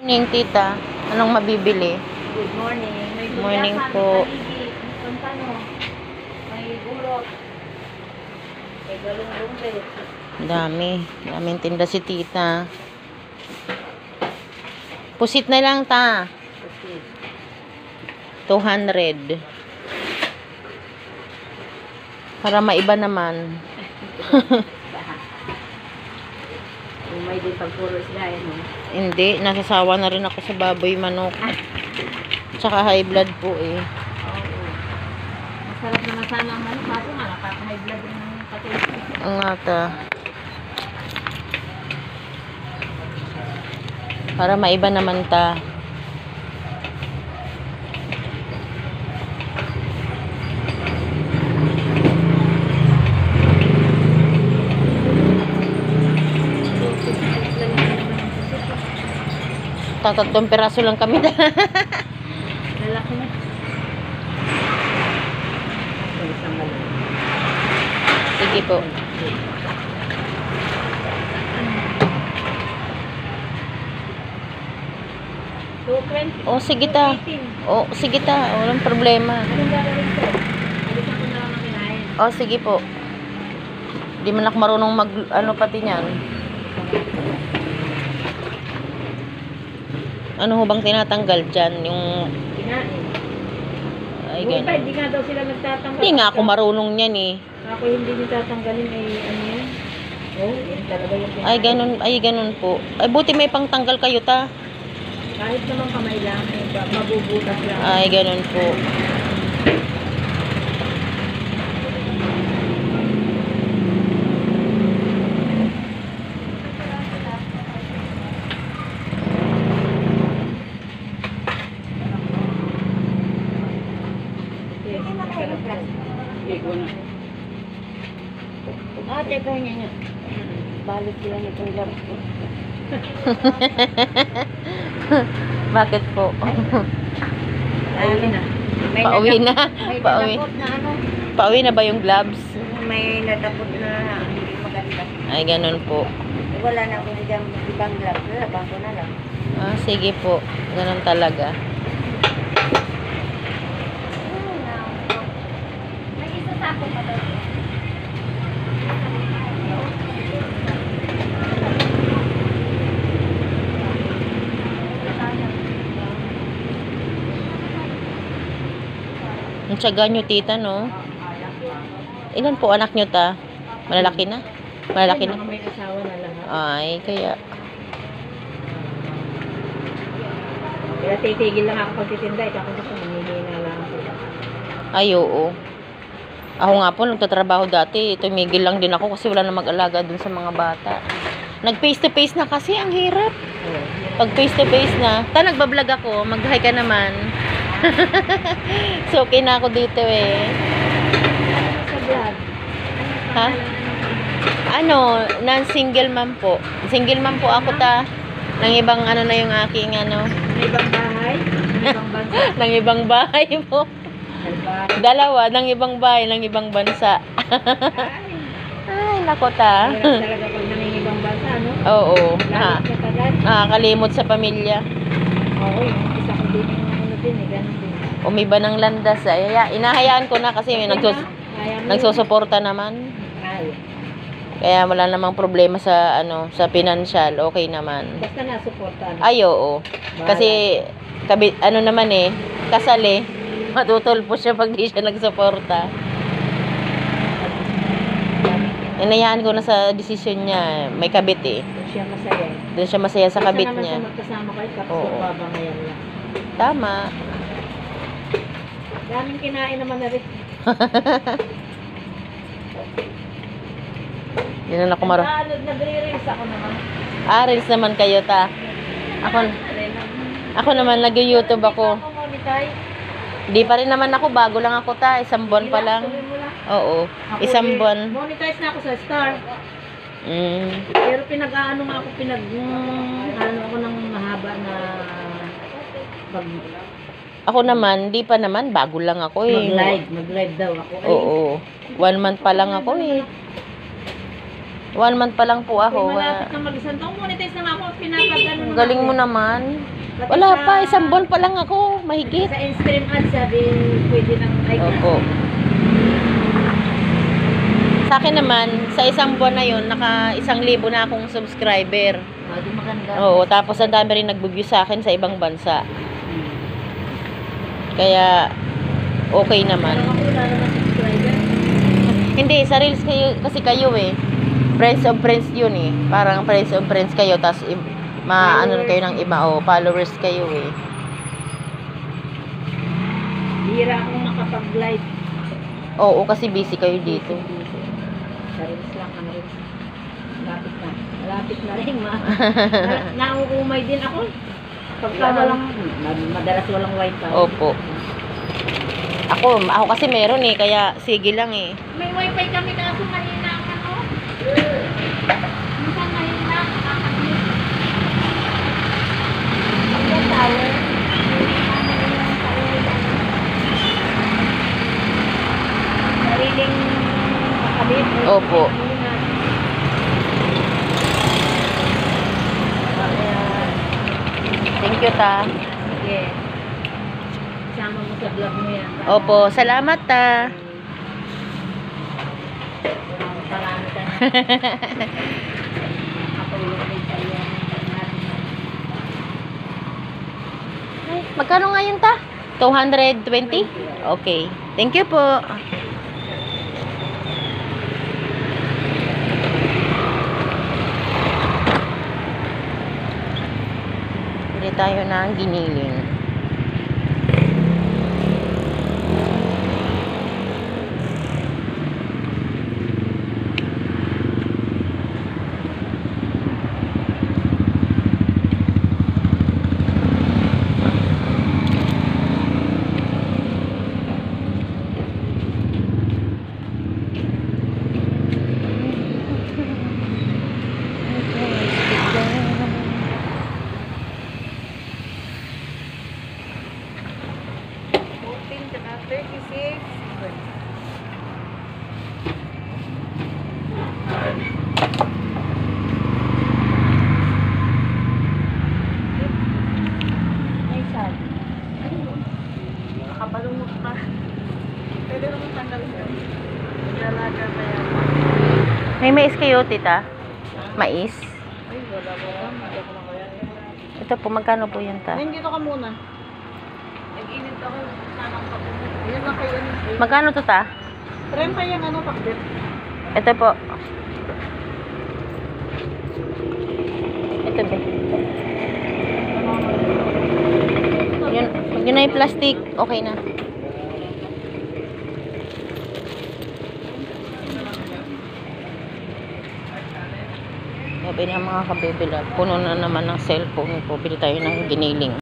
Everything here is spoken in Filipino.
Morning, tita. Anong mabibili? Good morning. May Morning gulyasan, po. may panigi, may pantano, may gulot, may galong-lumbet. Dami. Daming tinda si tita. Pusit na lang, ta. Kasi, 200. Para maiba naman. kung may din pagpuro sila, no? Hindi. Nasasawa na rin ako sa baboy manok. Tsaka high blood po eh. Oo. Masarap naman sana ang manok. Kaso nga, nakaka-high blood rin ng patuloy. Ang nga ta. Para maiba naman ta. Tatatlong piraso lang kami. Lalaki na. Ito, isang malaki. Sige po. Oh, sige ta. Oh, sige ta. Walang problema. Anong gagawin ko? Alisan ko na lang ang kinain. Oh, sige po. Di man ako marunong mag ano pati niyan. Ano ho bang tinatanggal dyan? Yung Kinain. ay Yung iba, ganun. hindi nga daw sila nagtatanggal. Hindi nga ako marunong niyan eh. Ako hindi nyo tatanggalin ay ano yan. Oh, yan talaga yung kinain. Ay ganun po. Ay buti may pangtanggal kayo ta. Kahit naman kamay lang, mabubutas lang. Ay ganun po. Teka niya. Balot sila nitong gloves ko. Bakit po? Ayun na. Pauwi na. May Pauwi. nadapot na ano. Pauwi na ba yung gloves? May nadapot na hindi maganda. Ay ganun po. Wala na akong ibang gloves. Lalabang ko na lang. Ah, sige po. Ganun talaga. May isa sa ako pa daw. Ang tiyaga nyo, tita, no? Ilan po anak nyo, ta? Malalaki na? Malalaki na? May asawa na lahat. Ay, kaya. Kaya titigil lang ako pagtitinda. Ito ako gusto manghihina lang ako. Ay, oo. Ako nga po, nagtatrabaho dati. Tumigil lang din ako kasi wala na mag-alaga dun sa mga bata. Nag face to face na kasi, ang hirap. Pag face to face na, nagbablog ako, mag-hi ka naman. So, okay na ako dito eh. Sa vlog. Ha? Ano, non-single mom po. Single mom po ako ta. Nang ibang ano na yung aking ano. May ibang bahay? May ibang bansa? Nang ibang bahay po. Dalawa, nang ibang bahay, nang ibang bansa. Ay, nako ta. Hirap talaga pag nangingibang bansa, no? Oo. Lahat ka tagal. Nakakalimot sa pamilya. Oo, yung isa ko din yung ano din, eh, ganun din. Umiba ng landas. Ay, inahayaan ko na kasi may nagsusuporta naman. Ay, Kaya wala namang problema sa ano, sa financial, okay naman. basta nasuportahan. Ay, oo. Kasi ano naman eh, kasal eh. Matutulpo siya pag di siya nagsuporta. Inayaan ko na sa desisyon niya. May kabit eh. Siya masaya. Doon siya masaya sa kabit Basta niya. naman siya magkasama kayo, tapos Oo. magbabangayan lang. Tama. Daming kinain naman na rin. Hindi na ako maro. Nagre-reels ako naman. Reels naman kayo ta. Ako naman nag-YouTube ako. Ako monetize. Di pa rin naman ako, bago lang ako ta. Isang buwan pa lang. Tuloy mo lang. Oo. Ako Isang eh, buwan. Monetize na ako sa Star. Pero pinag-ano nga ako, ano ako ng mahaba na pag Ako naman, di pa naman, bago lang ako eh. mag-live daw ako. Oo. 1 month pa lang ako eh. 1 month pa lang po ako. Malapit na mag-isang taong. Monetize na nga ako. Pinapagano na Galing mo naman. Wala pa, 1 buwan pa lang ako. Mahigit. Sa in-stream ads, sabi, pwede nang Opo. Sa akin naman, sa 1 buwan na yun, naka 1,000 na akong subscriber. Di maganda. Oo, tapos ang dami rin nag-view sa akin sa ibang bansa. Kaya, okay naman. Ako wala naman subscriber. Hindi, sa Reels kayo, kasi kayo eh. Friends of friends yun eh. Parang friends of friends kayo, tapos ano kayo ng iba, followers kayo eh. Hira akong makapag-live. Oo, kasi busy kayo dito. Sa Reels lang, ano rin. Malapit na. Malapit na rin, nauumay din ako. Pagka walang, madalas walang wifi. Opo. Ako kasi meron eh, kaya sige lang eh. May wifi kami kaso mahina ang ano. Minsan mahina, nakakabit. Ang tower. Sariling makabit. Opo. Thank you, ta. Sige. Sama mo sa vlog mo yan. Opo, salamat, ta. Marami ka na. Nakatulog din sa'yo. Ay, magkano nga yun, ta? 220? Okay. Thank you po. Bili tayo ng giniling. Nakabalungot pa. Pwede naman tanggalin yan. Nalaga pa yan. May mais kayo, tita? Mais? Ay, wala ba yan? Hindi ako lang kaya. Ito po, magkano po yan, ta? Dito ka muna. Nag-init ako. Sanang pagpunta. Ayan na kayo. Magkano to, ta? 30 yung ano, pakbet. Ito po. Ito ba? Yun na yung plastic. Okay na. Sabi niya mga kabibila, puno na naman ng cellphone ko. Bili tayo ng giniling.